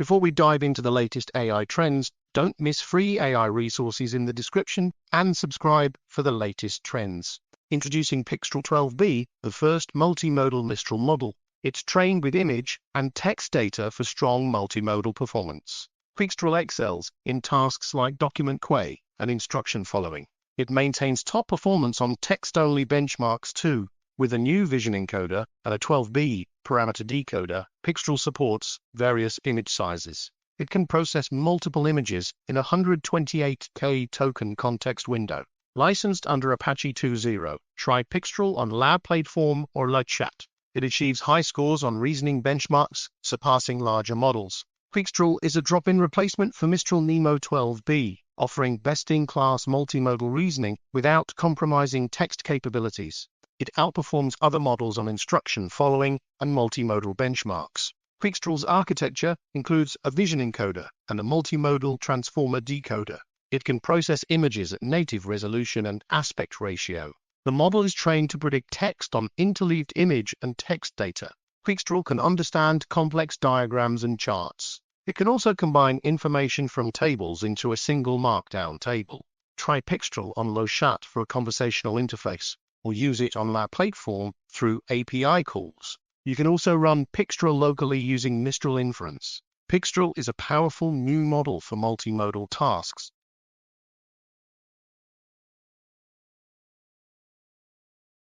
Before we dive into the latest AI trends, don't miss free AI resources in the description and subscribe for the latest trends. Introducing Pixtral 12B, the first multimodal Mistral model. It's trained with image and text data for strong multimodal performance. Pixtral excels in tasks like document query and instruction following. It maintains top performance on text-only benchmarks too. With a new vision encoder and a 12B parameter decoder, Pixtral supports various image sizes. It can process multiple images in a 128K token context window. Licensed under Apache 2.0, try Pixtral on Lab Platform or LLaVa. It achieves high scores on reasoning benchmarks, surpassing larger models. Pixtral is a drop-in replacement for Mistral Nemo 12B, offering best-in-class multimodal reasoning without compromising text capabilities. It outperforms other models on instruction following and multimodal benchmarks. Pixtral's architecture includes a vision encoder and a multimodal transformer decoder. It can process images at native resolution and aspect ratio. The model is trained to predict text on interleaved image and text data. Pixtral can understand complex diagrams and charts. It can also combine information from tables into a single markdown table. Try Pixtral on LLaVa for a conversational interface, or use it on Lab Platform through API calls. You can also run Pixtral locally using Mistral Inference. Pixtral is a powerful new model for multimodal tasks